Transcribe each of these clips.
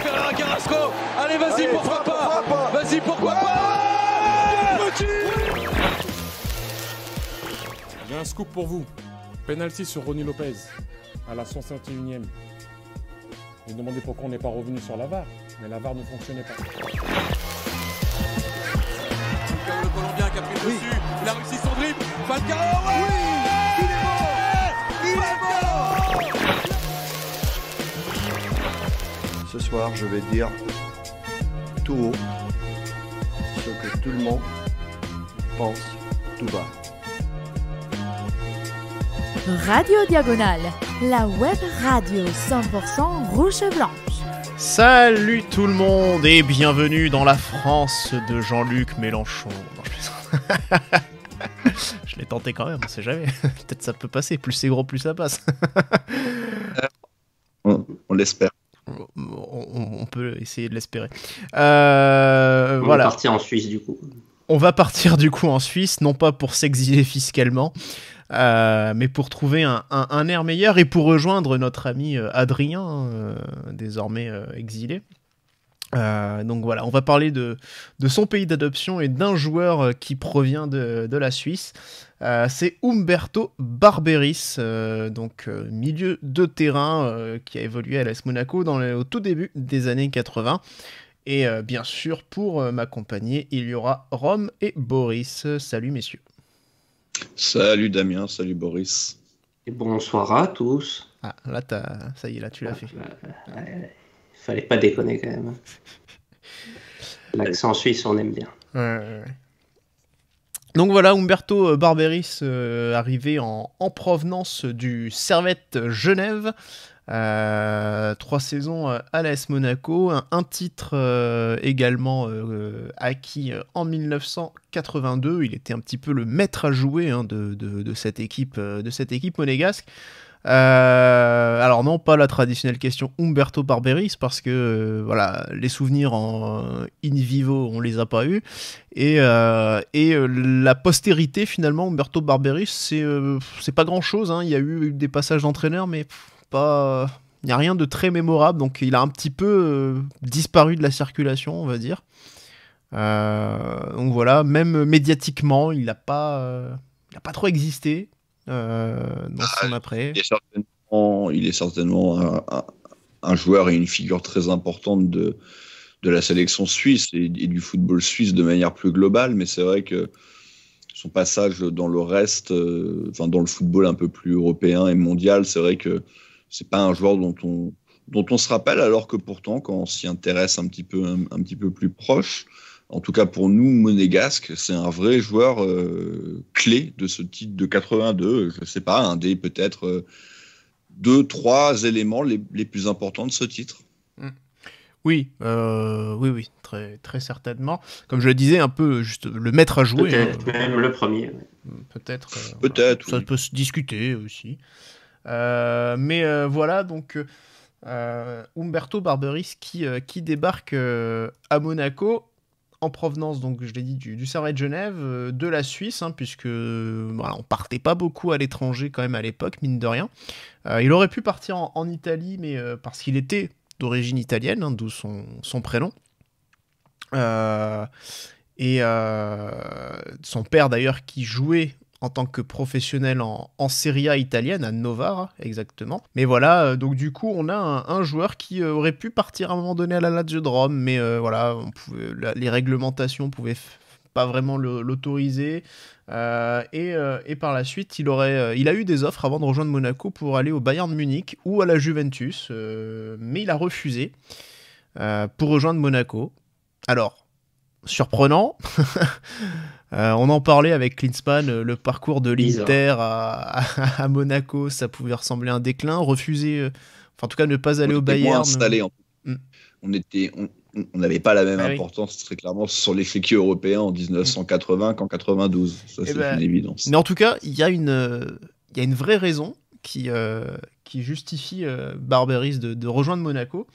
Ferreira Carrasco. Allez, vas-y, pourquoi pas. Vas-y, pourquoi pas. J'ai un scoop pour vous. Penalty sur Ronny Lopez à la 151e. Vous vous demandez pourquoi on n'est pas revenu sur la VAR, mais la VAR ne fonctionnait pas. Le Colombien qui a pris le dessus. Il a réussi son dribble. Falcao, ouais. Il est mort. Ce soir, je vais dire tout haut ce que tout le monde pense tout bas. Radio Diagonale, la web radio 100% rouge et blanche. Salut tout le monde et bienvenue dans la France de Jean-Luc Mélenchon. Non, je l'ai tenté quand même, on sait jamais. Peut-être ça peut passer, plus c'est gros, plus ça passe. On l'espère. On peut essayer de l'espérer. On va voilà. partir en Suisse du coup. On va partir du coup en Suisse, non pas pour s'exiler fiscalement, mais pour trouver un air meilleur et pour rejoindre notre ami Adrien, désormais exilé. Donc voilà, on va parler de son pays d'adoption et d'un joueur qui provient de la Suisse. C'est Umberto Barberis, milieu de terrain qui a évolué à l'AS Monaco au tout début des années 80. Et bien sûr, pour m'accompagner, il y aura Rome et Boris. Salut messieurs. Salut Damien, salut Boris. Et bonsoir à tous. Ah, là, ça y est, là, tu l'as fait. Fallait pas déconner quand même. L'accent suisse, on aime bien. Ouais. Donc voilà, Umberto Barberis, arrivé en provenance du Servette Genève. 3 saisons à l'AS Monaco, un titre également acquis en 1982. Il était un petit peu le maître à jouer de cette équipe monégasque. Alors non, pas la traditionnelle question Umberto Barberis parce que les souvenirs en in vivo on les a pas eus et la postérité finalement Umberto Barberis c'est pas grand chose, hein. Il y a eu des passages d'entraîneur mais il n'y a rien de très mémorable, donc il a un petit peu disparu de la circulation, on va dire. Donc voilà, même médiatiquement, il n'a pas trop existé dans son après. Il est certainement un joueur et une figure très importante de la sélection suisse et du football suisse de manière plus globale, mais c'est vrai que son passage dans le reste, dans le football un peu plus européen et mondial, c'est vrai que c'est pas un joueur dont on se rappelle, alors que pourtant, quand on s'y intéresse un petit peu plus proche, en tout cas pour nous, monégasques, c'est un vrai joueur clé de ce titre de 82. Je sais pas, un des peut-être 2-3 éléments les plus importants de ce titre. Oui, très, très certainement. Comme je le disais, un peu juste le maître à jouer. Peut-être même le premier. Peut-être. Ça Oui. peut se discuter aussi. Mais voilà, donc Umberto Barberis qui débarque à Monaco en provenance, donc je l'ai dit, du Servette Genève, de la Suisse, hein, puisque on partait pas beaucoup à l'étranger quand même à l'époque, mine de rien. Il aurait pu partir en Italie, mais parce qu'il était d'origine italienne, hein, d'où son prénom. Et son père d'ailleurs qui jouait en tant que professionnel en Serie A italienne, à Novara, exactement. Mais voilà, donc du coup, on a un joueur qui aurait pu partir à un moment donné à la Lazio de Rome, mais les réglementations pouvaient pas vraiment l'autoriser. Et par la suite, il a eu des offres avant de rejoindre Monaco pour aller au Bayern de Munich ou à la Juventus, mais il a refusé pour rejoindre Monaco. Alors, surprenant. On en parlait avec Klinsmann, le parcours de l'Inter à Monaco, ça pouvait ressembler à un déclin. Refuser, en tout cas ne pas aller au Bayern. Moins installé, on n'avait pas la même importance très clairement sur l'échiquier européen en 1980 qu'en 92. Ça, c'est une évidence. Mais en tout cas, il y a une vraie raison qui justifie Barberis de rejoindre Monaco.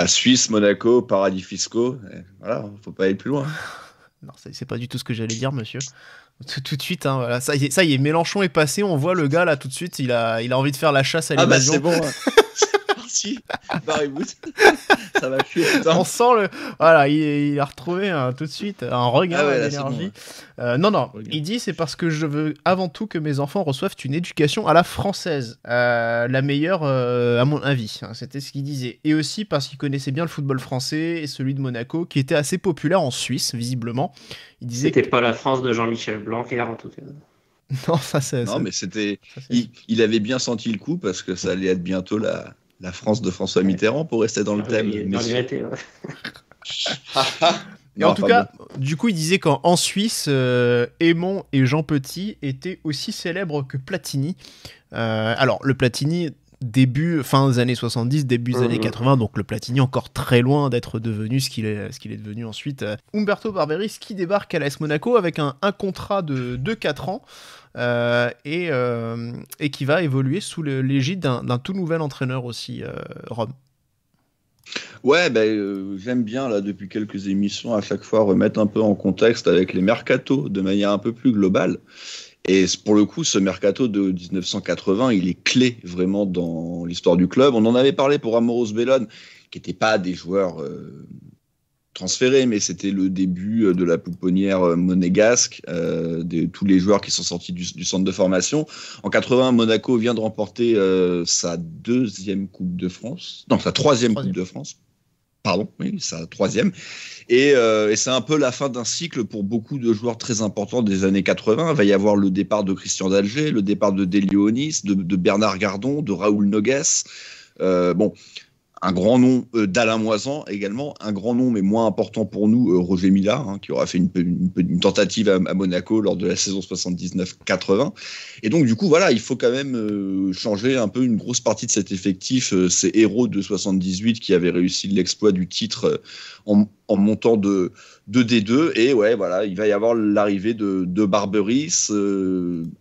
Suisse, Monaco, paradis fiscaux. Voilà, faut pas aller plus loin. Non, c'est pas du tout ce que j'allais dire, monsieur. Tout de suite, hein, voilà. Ça y est, Mélenchon est passé, on voit le gars là tout de suite, il a envie de faire la chasse à l'évasion. C'est bon. parti. Barry-boot. Ça va chier, putain. On sent le. Voilà, il a retrouvé tout de suite un regain là, d'énergie. c'est bon, Non, Regain. il dit c'est parce que je veux avant tout que mes enfants reçoivent une éducation à la française. La meilleure, à mon avis. C'était ce qu'il disait. Et aussi parce qu'il connaissait bien le football français et celui de Monaco, qui était assez populaire en Suisse, visiblement. Il disait C'était pas la France de Jean-Michel Blanquer, en tout cas. Non, ça c'est. Non, mais c'était. ça, c'est- Il avait bien senti le coup parce que ça allait être bientôt la France de François Mitterrand pour rester dans le thème. Dans les vérités, ouais. Et en tout cas, du coup, il disait qu'en Suisse, Aymon et Jean Petit étaient aussi célèbres que Platini. Alors, le Platini, fin des années 70, début des années 80, donc le Platini encore très loin d'être devenu ce qu'il est devenu ensuite. Umberto Barberis qui débarque à l'AS Monaco avec un contrat de 4 ans et qui va évoluer sous l'égide d'un tout nouvel entraîneur aussi, Rome. Ouais, j'aime bien, là, depuis quelques émissions, à chaque fois, remettre un peu en contexte avec les mercatos de manière un peu plus globale. Et pour le coup, ce mercato de 1980, il est clé vraiment dans l'histoire du club. On en avait parlé pour Amoros Bellone, qui n'étaient pas des joueurs transférés, mais c'était le début de la pouponnière monégasque, de tous les joueurs qui sont sortis du centre de formation. En 80, Monaco vient de remporter sa deuxième Coupe de France. Non, sa troisième Coupe de France. Pardon, oui, sa troisième. Et c'est un peu la fin d'un cycle pour beaucoup de joueurs très importants des années 80. Il va y avoir le départ de Christian d'Alger, le départ de Delionis, de Bernard Gardon, de Raoul Nogues. Un grand nom d'Alain Moisan également, un grand nom mais moins important pour nous, Roger Mila, qui aura fait une tentative à Monaco lors de la saison 79-80. Et donc du coup voilà, il faut quand même changer un peu une grosse partie de cet effectif, ces héros de 78 qui avaient réussi l'exploit du titre en montant de D2. Et ouais, voilà, il va y avoir l'arrivée de Barberis,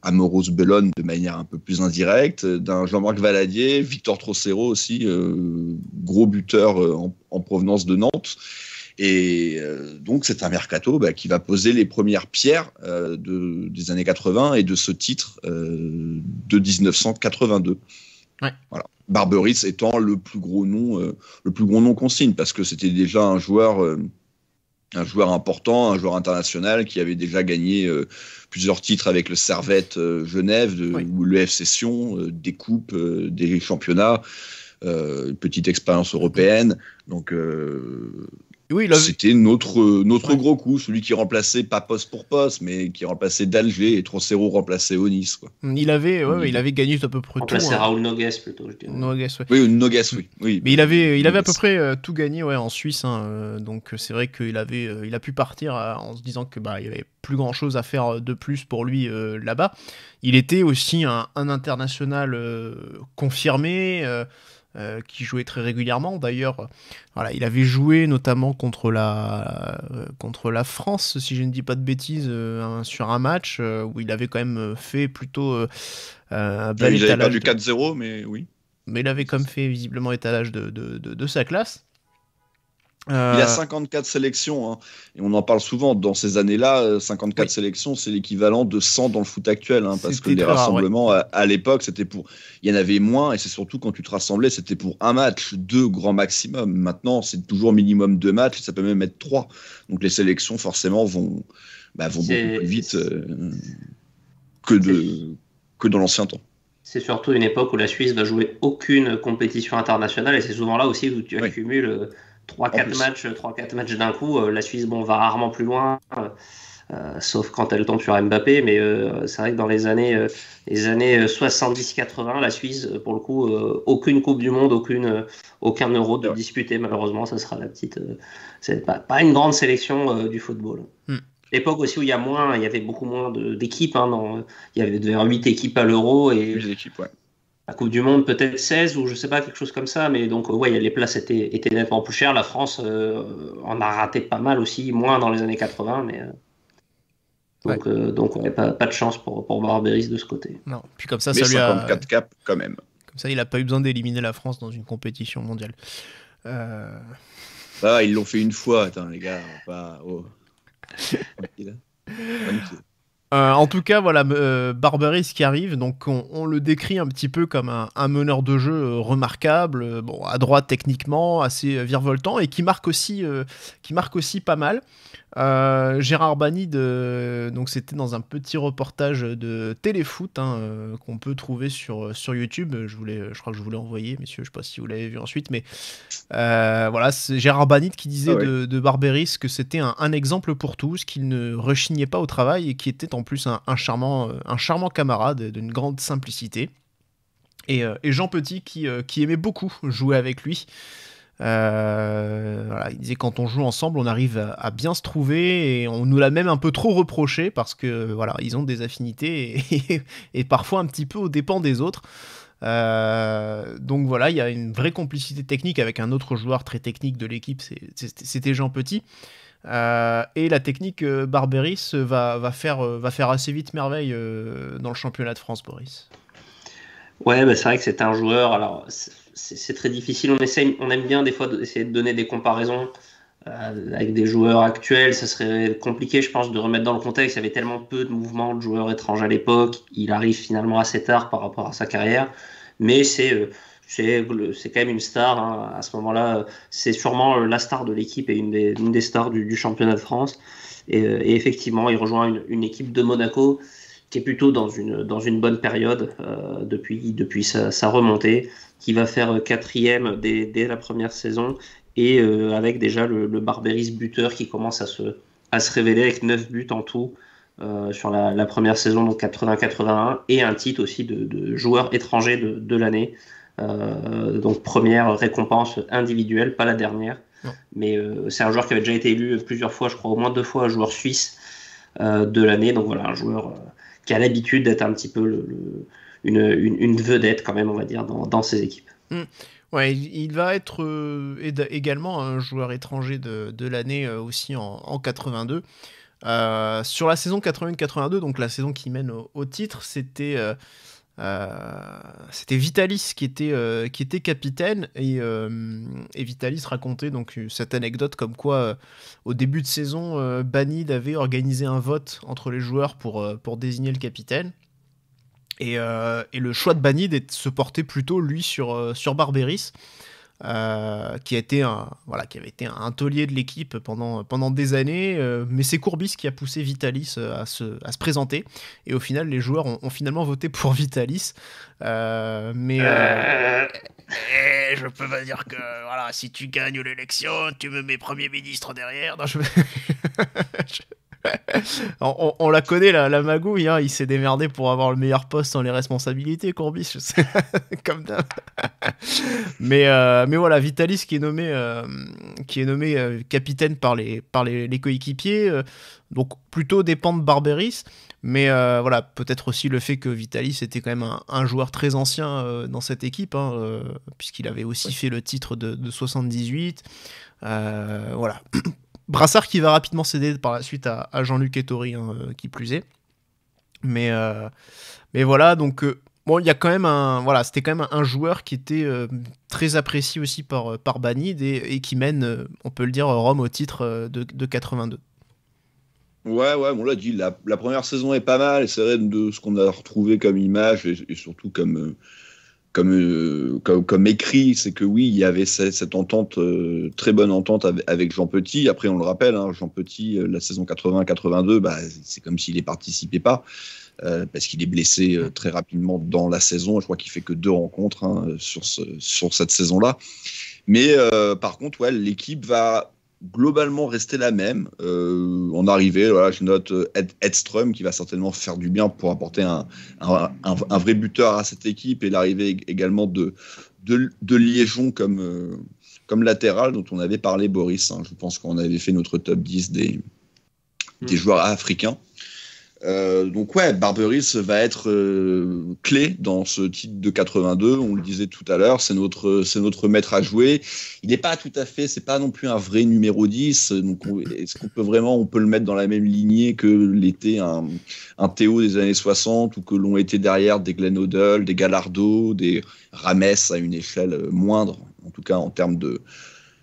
Amoros Bellone de manière un peu plus indirecte, d'un Jean-Marc Valadier, Victor Trocero aussi, gros buteur en provenance de Nantes. Et donc c'est un mercato qui va poser les premières pierres des années 80 et de ce titre de 1982. Ouais. Voilà. Barberis étant le plus gros nom qu'on signe, parce que c'était déjà un joueur important, un joueur international qui avait déjà gagné plusieurs titres avec le Servette Genève ou le FC Sion, des coupes, des championnats, une petite expérience européenne. Donc oui, c'était notre gros coup, celui qui remplaçait pas poste pour poste, mais qui remplaçait d'Alger, et Trocero remplaçait Onis, quoi. Il avait gagné à peu près tout. Remplacer Raoul Nogues plutôt, je dirais. Nogues, ouais. Oui, Nogues, oui. Mais il avait à peu près tout gagné en Suisse, donc c'est vrai qu'il a pu partir en se disant que il y avait plus grand chose à faire de plus pour lui là-bas. Il était aussi un international confirmé. Qui jouait très régulièrement. D'ailleurs, voilà, il avait joué notamment contre la France, si je ne dis pas de bêtises, sur un match où il avait quand même fait plutôt un bel étalage. Il avait perdu 4-0, mais oui. Mais il avait quand même fait visiblement étalage de sa classe. Il a 54 sélections, et on en parle souvent dans ces années-là. 54 sélections, c'est l'équivalent de 100 dans le foot actuel, parce que les rassemblements à l'époque, c'était il y en avait moins, et c'est surtout quand tu te rassemblais, c'était pour un match, 2 grand maximum. Maintenant, c'est toujours minimum 2 matchs, et ça peut même être 3. Donc les sélections, forcément, vont beaucoup plus vite que dans l'ancien temps. C'est surtout une époque où la Suisse va jouer aucune compétition internationale, et c'est souvent là aussi où tu accumules 3-4 matchs d'un coup. La Suisse va rarement plus loin, sauf quand elle tombe sur Mbappé, mais c'est vrai que dans les années 70-80, la Suisse, pour le coup, aucune Coupe du Monde, aucun Euro de disputé, malheureusement. Ça sera la petite... c'est pas une grande sélection du football. Époque aussi où il y avait beaucoup moins d'équipes. Il y avait 8 équipes à l'Euro, et 8 équipes, ouais. La Coupe du Monde, peut-être 16 ou je sais pas, quelque chose comme ça. Mais donc, les places étaient nettement plus chères. La France en a raté pas mal aussi, moins dans les années 80. Mais, donc pas de chance pour Barberis de ce côté. Non. Puis comme ça, mais ça lui 54 caps quand même. Comme ça, il n'a pas eu besoin d'éliminer la France dans une compétition mondiale. Ils l'ont fait une fois, attends, les gars. En tout cas, voilà, Barberis qui arrive, donc on le décrit un petit peu comme un meneur de jeu remarquable, bon, à droite techniquement, assez virevoltant, et qui marque aussi pas mal. Gérard Banide, donc c'était dans un petit reportage de Téléfoot qu'on peut trouver sur YouTube. Je crois que je vous l'ai envoyé, messieurs, je sais pas si vous l'avez vu ensuite, mais voilà, c'est Gérard Banide qui disait de Barberis que c'était un exemple pour tous, qu'il ne rechignait pas au travail et qui était en plus un charmant camarade d'une grande simplicité. Et Jean Petit qui aimait beaucoup jouer avec lui. Voilà, il disait quand on joue ensemble, on arrive à bien se trouver, et on nous l'a même un peu trop reproché parce que voilà, ils ont des affinités et parfois un petit peu aux dépens des autres. Donc voilà, il y a une vraie complicité technique avec un autre joueur très technique de l'équipe, c'était Jean Petit. Et la technique Barberis va faire assez vite merveille dans le championnat de France, Boris. Ouais, bah c'est vrai que c'est un joueur. Alors, c'est très difficile. On aime bien des fois essayer de donner des comparaisons avec des joueurs actuels. Ça serait compliqué, je pense, de remettre dans le contexte. Il y avait tellement peu de mouvements de joueurs étrangers à l'époque. Il arrive finalement assez tard par rapport à sa carrière. Mais c'est quand même une star. Hein. À ce moment-là, c'est sûrement la star de l'équipe et une des stars du championnat de France. Et effectivement, il rejoint une équipe de Monaco qui est plutôt dans une bonne période depuis sa remontée, qui va faire 4e dès la première saison, et avec déjà le Barberis buteur qui commence à se révéler avec 9 buts en tout sur la première saison, donc 80-81, et un titre aussi de joueur étranger de l'année. Donc première récompense individuelle, pas la dernière. Non. Mais c'est un joueur qui avait déjà été élu plusieurs fois, je crois au moins 2 fois, joueur suisse de l'année. Donc voilà, un joueur qui a l'habitude d'être un petit peu une vedette quand même, on va dire, dans ses équipes. Ouais, il va être également un joueur étranger de l'année aussi en 82. Sur la saison 81-82, donc la saison qui mène au titre, c'était Vitalis qui était capitaine, et Vitalis racontait donc cette anecdote comme quoi au début de saison, Banide avait organisé un vote entre les joueurs pour désigner le capitaine, et le choix de Banide se portait plutôt lui sur Barberis, qui avait été un taulier de l'équipe pendant des années, mais c'est Courbis qui a poussé Vitalis à se présenter, et au final les joueurs ont finalement voté pour Vitalis, mais je peux pas dire que voilà, si tu gagnes l'élection tu me mets Premier ministre derrière. Non, on la connaît, la magouille, hein. Il s'est démerdé pour avoir le meilleur poste sans les responsabilités, Courbis, je sais. Comme d'hab. Mais voilà, Vitalis qui est nommé capitaine par les coéquipiers, donc plutôt dépend de Barberis, mais voilà, peut-être aussi le fait que Vitalis était quand même un joueur très ancien dans cette équipe, puisqu'il avait aussi fait le titre de 78, voilà. Brassard qui va rapidement céder par la suite à Jean-Luc Ettori, qui plus est. Mais voilà, donc bon, il y a quand même c'était quand même un joueur qui était très apprécié aussi par Banide, et qui mène, on peut le dire, Rome au titre de 82. Ouais, on l'a dit, la première saison est pas mal, et c'est vrai de ce qu'on a retrouvé comme image, et surtout comme écrit, c'est que oui, il y avait cette entente, très bonne entente avec Jean Petit. Après, on le rappelle, Jean Petit, la saison 80-82, c'est comme s'il n'y participait pas, parce qu'il est blessé très rapidement dans la saison. Je crois qu'il fait que 2 rencontres sur cette saison-là. Mais par contre, ouais, l'équipe va globalement rester la même. En arrivée, voilà, je note Edström qui va certainement faire du bien pour apporter un vrai buteur à cette équipe, et l'arrivée également de Liégeon comme latéral dont on avait parlé, Boris. Je pense qu'on avait fait notre top 10 des joueurs africains. Donc ouais, Barberis va être clé dans ce titre de 82. On le disait tout à l'heure, c'est notre maître à jouer. Il n'est pas tout à fait, c'est pas non plus un vrai numéro 10. Donc est-ce qu'on peut le mettre dans la même lignée que l'était un Théo des années 60, ou que l'ont été derrière des Glenn Hoddle, des Gallardo, des Rames à une échelle moindre, en tout cas en termes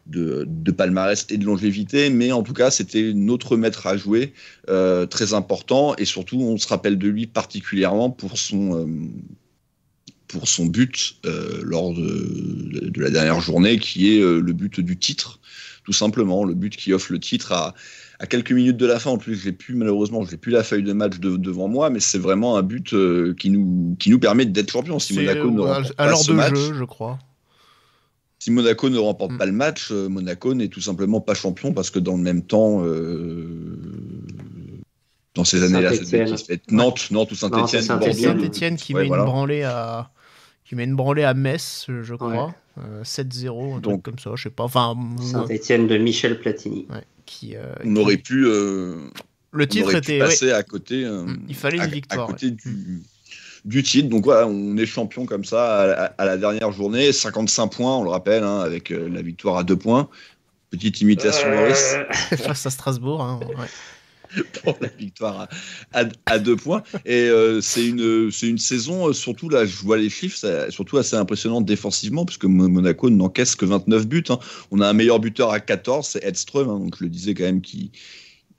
de palmarès et de longévité, mais en tout cas c'était notre maître à jouer, très important, et surtout on se rappelle de lui particulièrement pour son but lors de la dernière journée, qui est le but du titre, tout simplement, le but qui offre le titre à quelques minutes de la fin. En plus, je n'ai plus la feuille de match devant moi, mais c'est vraiment un but qui nous permet d'être champion. Si Monaco ne remporte pas ce match, jeu, je crois. Si Monaco ne remporte pas le match, Monaco n'est tout simplement pas champion, parce que dans le même temps, dans ces années-là, Nantes ou Saint-Etienne. C'est Saint-Etienne qui met une branlée à Metz, je crois. 7-0, un truc comme ça, je sais pas. Enfin, Saint-Etienne de Michel Platini. Ouais, on aurait pu. Le titre était passé à côté. Il fallait une victoire. À côté du titre. Donc voilà, on est champion comme ça à la dernière journée. 55 points, on le rappelle, avec la victoire à 2 points. Petite imitation Maurice. Face à Strasbourg. Ouais. Pour la victoire à 2 points. Et c'est une saison, surtout là, je vois les chiffres, surtout assez impressionnante défensivement, puisque Monaco n'encaisse que 29 buts. On a un meilleur buteur à 14, c'est Edström, donc je le disais quand même, qui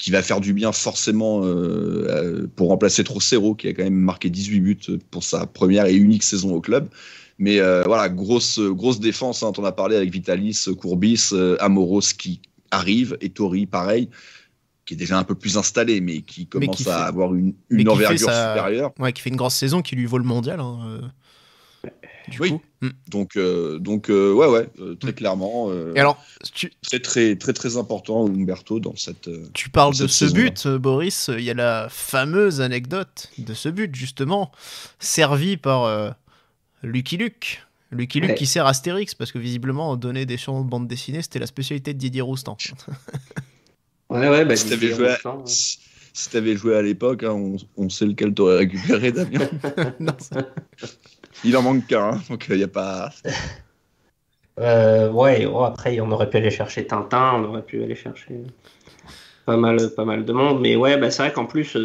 va faire du bien forcément pour remplacer Trossero, qui a quand même marqué 18 buts pour sa première et unique saison au club. Mais voilà, grosse défense, t'en as parlé avec Vitalis, Courbis, Amoros qui arrive, et Tori pareil, qui est déjà un peu plus installé, mais qui commence à avoir une envergure supérieure. Ouais, qui fait une grosse saison, qui lui vaut le mondial. Du coup. Donc, très clairement. Et alors, très important, Umberto, dans cette. Tu parles de ce but, Boris. Il y a la fameuse anecdote de ce but, justement, servi par Lucky Luke. Lucky Luke qui sert Astérix, parce que visiblement, donner des surnoms de bande dessinée, c'était la spécialité de Didier Roustan. Si t'avais joué à l'époque, on sait lequel t'aurais récupéré, Damien. Il en manque qu'un, donc il n'y a pas. Après on aurait pu aller chercher Tintin, on aurait pu aller chercher pas mal de monde, mais c'est vrai qu'en plus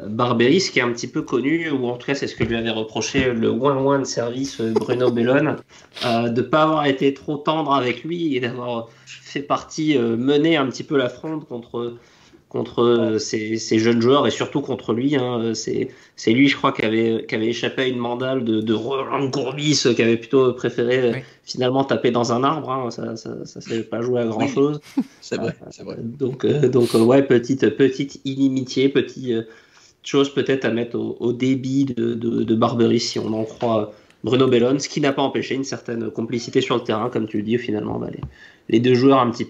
Barberis, qui est un petit peu connu, ou en tout cas c'est ce que lui avait reproché le ouin de service Bruno Bellone, de pas avoir été trop tendre avec lui et d'avoir fait partie, mener un petit peu la fronde contre ces jeunes joueurs, et surtout contre lui. C'est lui, je crois, qui avait échappé à une mandale de Roland Courbis, qui avait plutôt préféré finalement taper dans un arbre. Ça s'est pas joué à grand chose. C'est vrai. Donc petite inimitié, petite chose peut-être à mettre au débit de Barberis, si on en croit Bruno Bellone, ce qui n'a pas empêché une certaine complicité sur le terrain, comme tu le dis. Finalement, les deux joueurs un petit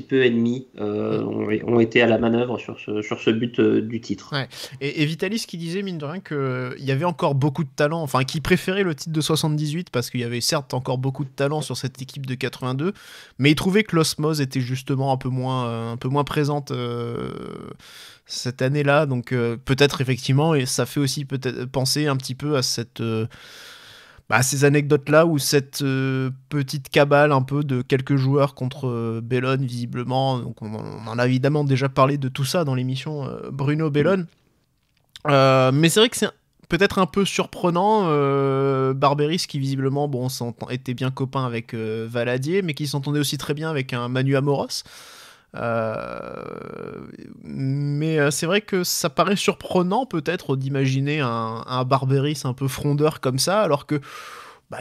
peu ennemis ont été à la manœuvre sur ce but du titre. Ouais. Et Vitalis qui disait, mine de rien, qu'il y avait encore beaucoup de talent, enfin qui préférait le titre de 78 parce qu'il y avait certes encore beaucoup de talent sur cette équipe de 82, mais il trouvait que l'osmose était justement un peu moins présente cette année-là, donc peut-être effectivement, et ça fait aussi peut-être penser un petit peu à ces anecdotes-là, où cette petite cabale un peu de quelques joueurs contre Bellone, visiblement. Donc on en a évidemment déjà parlé de tout ça dans l'émission Bruno Bellone. Mais c'est vrai que c'est peut-être un peu surprenant. Barberis, qui visiblement était bien copain avec Valadier, mais qui s'entendait aussi très bien avec un Manu Amoros. Mais c'est vrai que ça paraît surprenant peut-être d'imaginer un Barberis un peu frondeur comme ça, alors que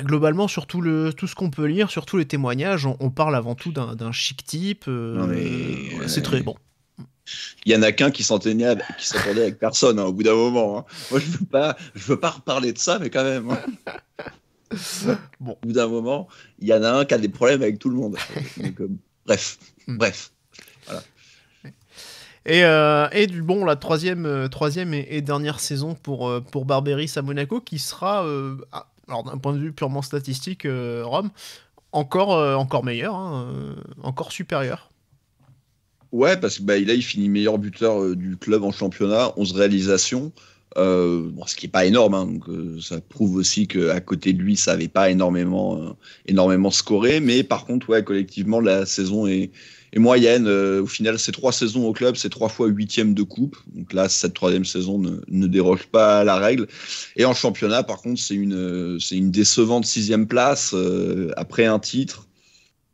globalement sur tout ce qu'on peut lire, sur tous les témoignages, on parle avant tout d'un chic type. C'est très bon. Il y en a qu'un qui s'entendait avec personne au bout d'un moment. Moi je veux pas reparler de ça, mais quand même. Bon. Au bout d'un moment, il y en a un qui a des problèmes avec tout le monde. Donc, bref. Voilà. Et la troisième et dernière saison pour Barberis à Monaco, qui sera, alors d'un point de vue purement statistique, Rome, encore meilleur, encore supérieur. Ouais, parce que là il finit meilleur buteur du club en championnat, 11 réalisations. Ce qui n'est pas énorme, donc ça prouve aussi qu'à côté de lui ça n'avait pas énormément scoré, mais par contre collectivement la saison est moyenne. Au final, c'est 3 saisons au club, c'est 3 fois 8e de coupe, donc là cette 3e saison ne déroge pas à la règle. Et en championnat par contre c'est une décevante 6e place après un titre.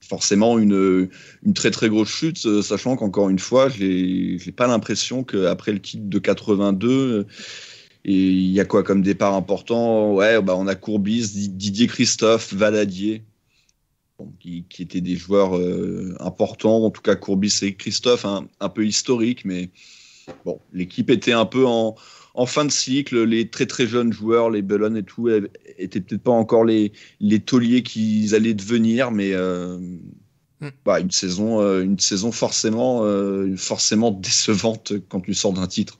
forcément une très très grosse chute, sachant qu'encore une fois, j'ai pas l'impression qu'après le titre de 82, et il y a quoi comme départ important? Ouais, on a Courbis, Didier Christophe, Valadier, qui étaient des joueurs importants, en tout cas Courbis et Christophe, un peu historiques, mais bon, l'équipe était un peu en fin de cycle, les très très jeunes joueurs, les Bellon et tout, étaient peut-être pas encore les tauliers qu'ils allaient devenir, mais une saison forcément décevante quand tu sors d'un titre.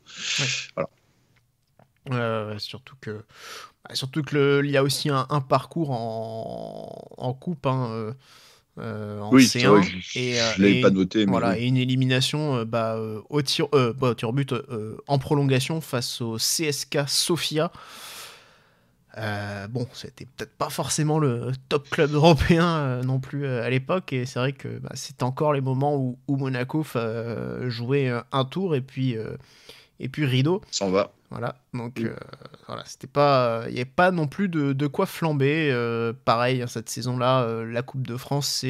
Ouais. Voilà. Surtout que il y a aussi un parcours en coupe. En C1 vrai, je l'avais pas noté, voilà, mais oui. et une élimination au tir au but en prolongation face au CSKA Sofia. C'était peut-être pas forcément le top club européen non plus à l'époque, et c'est vrai que c'était encore les moments où Monaco jouait un tour et puis rideau. S'en va. Voilà, donc c'était pas, il n'y avait pas non plus de quoi flamber. Pareil, cette saison-là, la Coupe de France,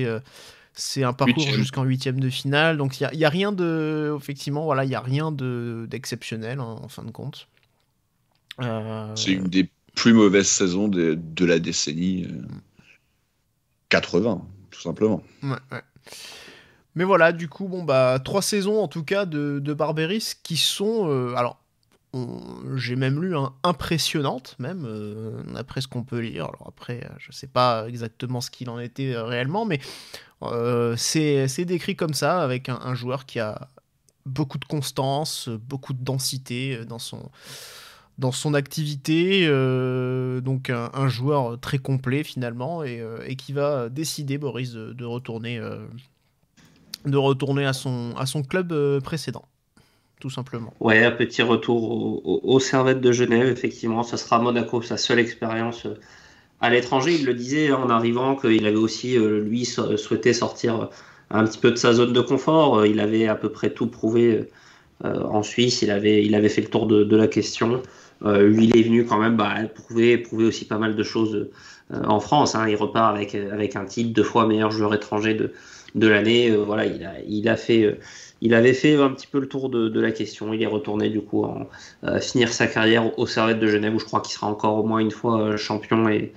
c'est un parcours jusqu'en 8e de finale, donc il y a rien de, effectivement, voilà, il y a rien d'exceptionnel en fin de compte. C'est une des plus mauvaises saisons de la décennie 80, tout simplement. Ouais. Mais voilà, du coup, 3 saisons en tout cas de Barberis qui sont, j'ai même lu impressionnantes, même après ce qu'on peut lire. Alors après, je sais pas exactement ce qu'il en était réellement, mais c'est décrit comme ça, avec un joueur qui a beaucoup de constance, beaucoup de densité dans son activité, donc un joueur très complet finalement, et qui va décider, Boris, de retourner à son club précédent, tout simplement. Ouais, un petit retour au Servette de Genève, effectivement, ce sera Monaco, sa seule expérience à l'étranger. Il le disait en arrivant qu'il avait aussi, lui, souhaité sortir un petit peu de sa zone de confort. Il avait à peu près tout prouvé en Suisse, il avait fait le tour de la question. Lui, il est venu quand même prouver aussi pas mal de choses en France. Il repart avec un titre, 2 fois meilleur joueur étranger de l'année. Voilà, il avait fait un petit peu le tour de la question. Il est retourné du coup finir sa carrière au Servette de Genève, où je crois qu'il sera encore au moins une fois champion et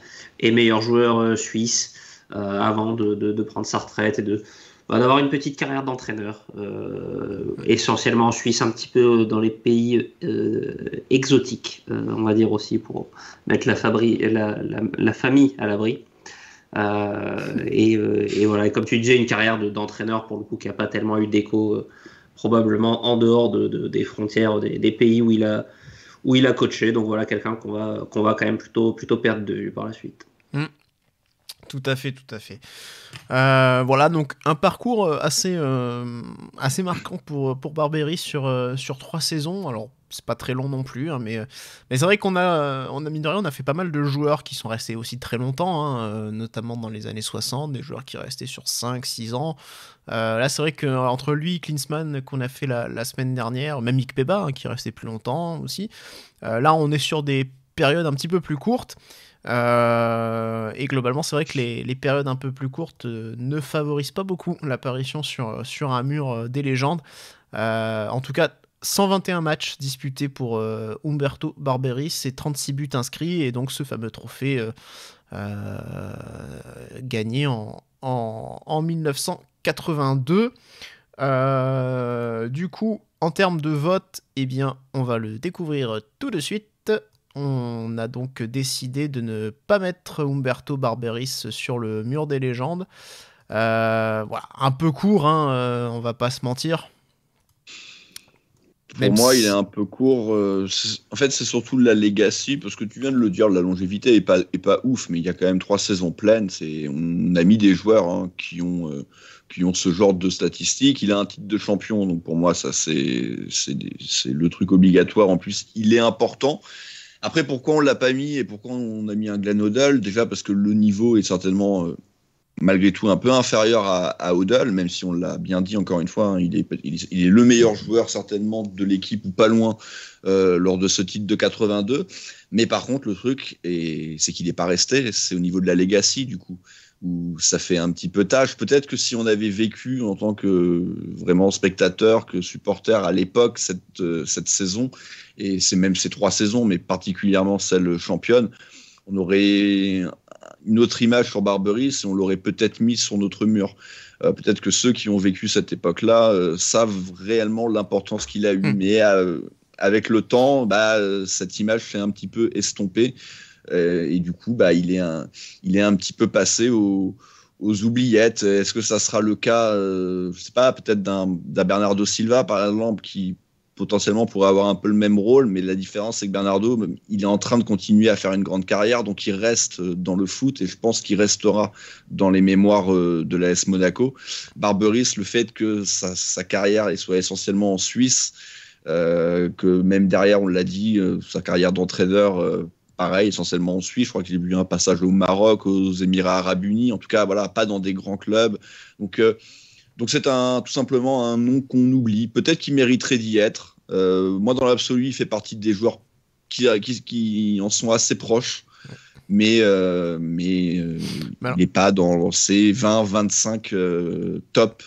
meilleur joueur suisse avant de prendre sa retraite et d'avoir une petite carrière d'entraîneur, essentiellement en Suisse, un petit peu dans les pays exotiques, on va dire aussi, pour mettre la famille à l'abri. Et voilà, et comme tu disais, une carrière d'entraîneur pour le coup qui n'a pas tellement eu d'écho, probablement en dehors des frontières des pays où il a coaché. Donc voilà, quelqu'un qu'on va quand même plutôt perdre de vue par la suite. Tout à fait. Voilà, donc un parcours assez marquant pour Barberis sur 3 saisons. Alors, c'est pas très long non plus, mais c'est vrai qu'on a mine de rien, on a fait pas mal de joueurs qui sont restés aussi très longtemps, notamment dans les années 60, des joueurs qui restaient sur 5-6 ans. Là, c'est vrai qu'entre lui, Klinsmann, qu'on a fait la semaine dernière, même Mick Peba, qui est resté plus longtemps aussi, là, on est sur des périodes un petit peu plus courtes. Et globalement, c'est vrai que les périodes un peu plus courtes ne favorisent pas beaucoup l'apparition sur un mur des légendes. En tout cas, 121 matchs disputés pour Umberto Barberis, c'est 36 buts inscrits, et donc ce fameux trophée gagné en 1982. Du coup, en termes de vote, on va le découvrir tout de suite. On a donc décidé de ne pas mettre Umberto Barberis sur le mur des légendes. Voilà, un peu court, on va pas se mentir. Pour moi, il est un peu court. En fait, c'est surtout la legacy, parce que tu viens de le dire, la longévité est pas ouf, mais il y a quand même 3 saisons pleines. On a mis des joueurs qui ont ce genre de statistiques. Il a un titre de champion, donc pour moi, ça c'est le truc obligatoire. En plus, il est important. Après, pourquoi on l'a pas mis et pourquoi on a mis un Glenn Hoddle? Déjà parce que le niveau est certainement malgré tout un peu inférieur à Hoddle, même si on l'a bien dit encore une fois, il est le meilleur joueur certainement de l'équipe ou pas loin lors de ce titre de 82. Mais par contre, le truc, c'est qu'il n'est pas resté, c'est au niveau de la legacy du coup. où ça fait un petit peu tâche. Peut-être que si on avait vécu en tant que vraiment spectateur, que supporter à l'époque cette saison, et c'est même ces 3 saisons, mais particulièrement celle championne, on aurait une autre image sur Barberis et on l'aurait peut-être mis sur notre mur. Peut-être que ceux qui ont vécu cette époque-là savent réellement l'importance qu'il a eu. Mais avec le temps, cette image s'est un petit peu estompée. Et du coup, il est un petit peu passé aux oubliettes. Est-ce que ça sera le cas, je sais pas, peut-être d'un Bernardo Silva, par exemple, qui potentiellement pourrait avoir un peu le même rôle, mais la différence, c'est que Bernardo, il est en train de continuer à faire une grande carrière, donc il reste dans le foot, et je pense qu'il restera dans les mémoires de l'AS Monaco. Barberis, le fait que sa carrière soit essentiellement en Suisse, que même derrière, on l'a dit, sa carrière d'entraîneur, pareil, essentiellement en Suisse. Je crois qu'il a eu un passage au Maroc, aux Émirats Arabes Unis, en tout cas, voilà, pas dans des grands clubs. Donc c'est tout simplement un nom qu'on oublie. Peut-être qu'il mériterait d'y être. Moi, dans l'absolu, il fait partie des joueurs qui en sont assez proches. Mais il n'est pas dans ces 20-25 top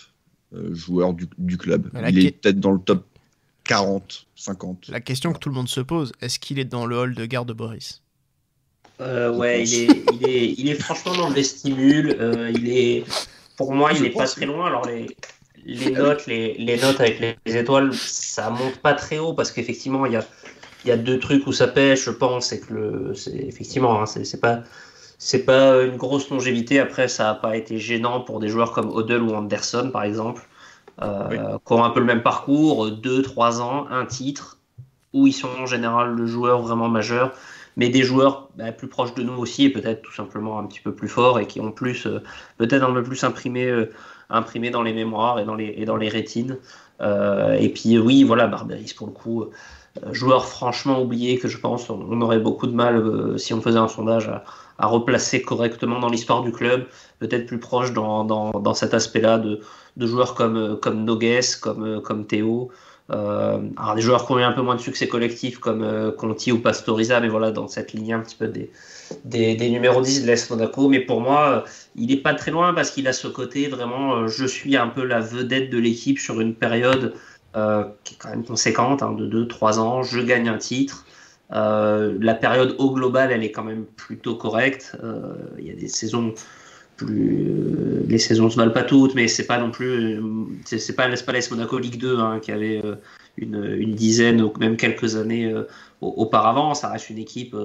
joueurs du club. Il est peut-être dans le top 40, 50. La question que tout le monde se pose, est-ce qu'il est dans le hall de garde de Boris ? Ouais, il est franchement dans le vestibule. Pour moi, il n'est pas très loin. Alors les notes avec les étoiles, ça monte pas très haut parce qu'effectivement, il y a 2 trucs où ça pêche, je pense, c'est que effectivement, hein, c'est pas une grosse longévité. Après, ça n'a pas été gênant pour des joueurs comme Odell ou Anderson, par exemple, qui ont un peu le même parcours, 2-3 ans, un titre, où ils sont en général le joueur vraiment majeur, mais des joueurs plus proches de nous aussi, et peut-être tout simplement un petit peu plus forts, et qui ont peut-être un peu plus imprimé dans les mémoires et dans les rétines. Et puis oui, voilà, Barberis, pour le coup, joueur franchement oublié, que je pense on aurait beaucoup de mal, si on faisait un sondage, à replacer correctement dans l'histoire du club, peut-être plus proche dans cet aspect-là de joueurs comme Nogues, comme Théo. Alors des joueurs qui ont eu un peu moins de succès collectif comme Conti ou Pastoriza, mais voilà, dans cette ligne un petit peu des numéros 10 de l'AS Monaco. Mais pour moi, il n'est pas très loin parce qu'il a ce côté vraiment, je suis un peu la vedette de l'équipe sur une période qui est quand même conséquente, hein, de 2-3 ans, je gagne un titre. La période au global, elle est quand même plutôt correcte. Il y a des saisons les saisons se valent pas toutes, mais c'est pas non plus, c'est pas l'AS Monaco Ligue 2 hein, qui avait une dizaine ou même quelques années auparavant. Ça reste une équipe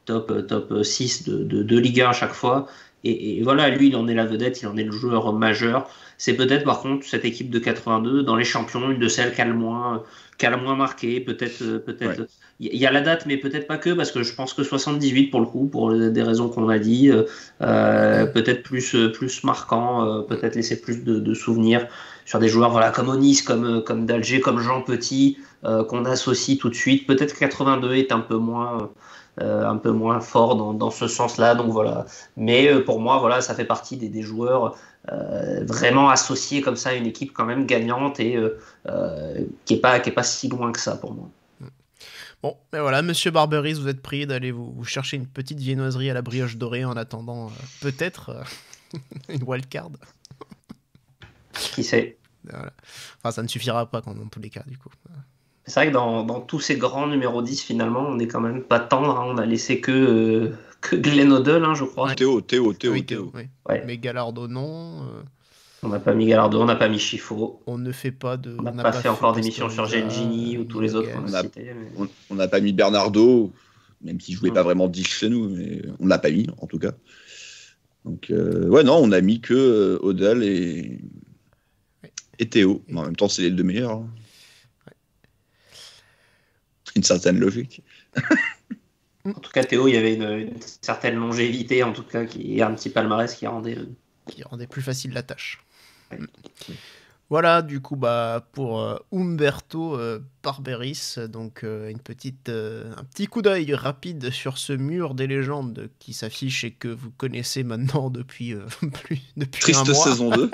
top 6 de Ligue 1 à chaque fois. Et voilà, lui, il en est la vedette, il en est le joueur majeur. C'est peut-être, par contre, cette équipe de 82, dans les champions, une de celles qui a le moins marqué. Peut-être. Ouais. Il y a la date, mais peut-être pas que, parce que je pense que 78, pour le coup, pour des raisons qu'on a dit, peut-être plus marquant, peut-être laisser plus de souvenirs sur des joueurs voilà, comme Onis, comme d'Alger, comme Jean Petit, qu'on associe tout de suite. Peut-être que 82 est un peu moins fort dans ce sens-là, donc voilà. Mais pour moi, voilà, ça fait partie des joueurs vraiment associés comme ça à une équipe quand même gagnante et qui est pas si loin que ça pour moi. Bon, ben voilà, monsieur Barberis, vous êtes prié d'aller vous chercher une petite viennoiserie à la brioche dorée en attendant peut-être une wildcard. Qui sait. Voilà. Enfin, ça ne suffira pas dans tous les cas, du coup. C'est vrai que dans tous ces grands numéros 10, finalement, on n'est quand même pas tendre. Hein. On a laissé que Glenn Odell, hein, je crois. Ouais. Théo. Oui. Ouais. Mais Gallardo, non. On n'a pas mis Gallardo, on n'a pas mis Chifo. On ne fait pas de. On n'a pas fait encore d'émission sur Gengini ou tous les autres qu'on a cités. Mais... On n'a pas mis Bernardo, même s'il ne jouait pas vraiment 10 chez nous, mais on ne l'a pas mis, en tout cas. Donc, non, on a mis que Odell et Théo. Mais en même temps, c'est les deux meilleurs. Hein. Une certaine logique. En tout cas, Théo, il y avait une certaine longévité, en tout cas, qui est un petit palmarès qui rendait plus facile la tâche. Ouais. Voilà, du coup, pour Umberto Barberis, donc un petit coup d'œil rapide sur ce mur des légendes qui s'affiche et que vous connaissez maintenant depuis Triste un mois. Saison 2.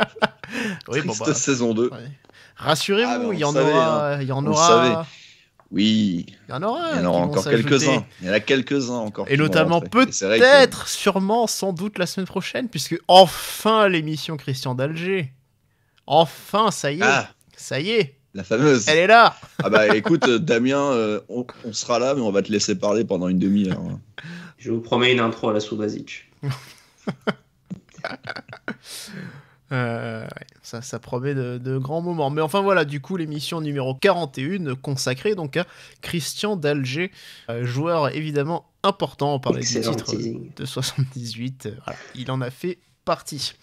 Oui, Triste saison 2. Ouais. Rassurez-vous, il y en aura. Oui, Il y en aura, il y en aura encore quelques-uns. Il y en a quelques-uns encore. Et notamment peut-être, sûrement, sans doute la semaine prochaine, puisque enfin l'émission Christian d'Alger. Enfin, ça y est. Ah, ça y est. la fameuse. Elle est là. Ah bah écoute, Damien, on sera là, mais on va te laisser parler pendant une demi-heure. Je vous promets une intro à la Subasic. Ça promet de grands moments. Mais enfin voilà, du coup, l'émission numéro 41 consacrée donc à Christian d'Alger, joueur évidemment important. On parlait du titre de 78. Voilà, il en a fait partie.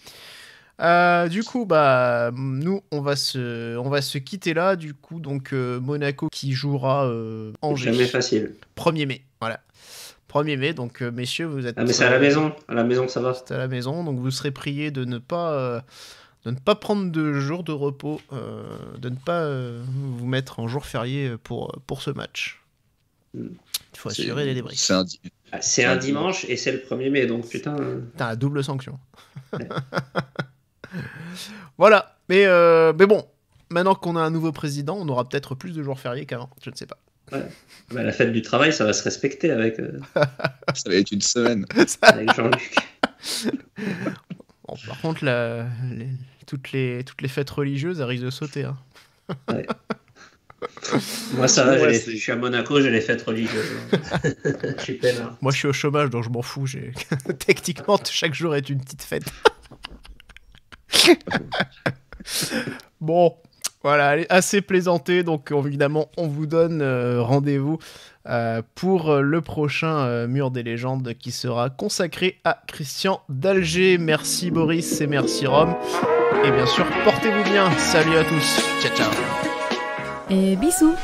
Du coup, bah, nous, on va se quitter là. Du coup, donc Monaco qui jouera Angers. Jamais facile. 1er mai, voilà. 1er mai, donc messieurs, vous êtes... Ah mais c'est à la maison que ça va. C'est à la maison, donc vous serez priés de ne pas prendre de jours de repos, de ne pas vous mettre en jour férié pour ce match. Il faut assurer les débris. C'est un dimanche et c'est le 1er mai, donc putain... T'as la double sanction. Ouais. Voilà, mais bon, maintenant qu'on a un nouveau président, on aura peut-être plus de jours fériés qu'avant, je ne sais pas. Ouais. Bah, la fête du travail, ça va se respecter avec... Ça va être une semaine. Avec Jean-Luc. Bon, par contre, toutes les fêtes religieuses, elles risquent de sauter. Hein. Ouais. Moi, ça va, je suis à Monaco, j'ai les fêtes religieuses. Je suis peinard. Moi, je suis au chômage, donc je m'en fous. Techniquement, chaque jour est une petite fête. Bon, voilà, allez, assez plaisanté. Donc, évidemment, on vous donne rendez-vous pour le prochain Mur des légendes qui sera consacré à Christian d'Alger. Merci Boris et merci Rome. Et bien sûr, portez-vous bien. Salut à tous. Ciao, ciao. Et bisous.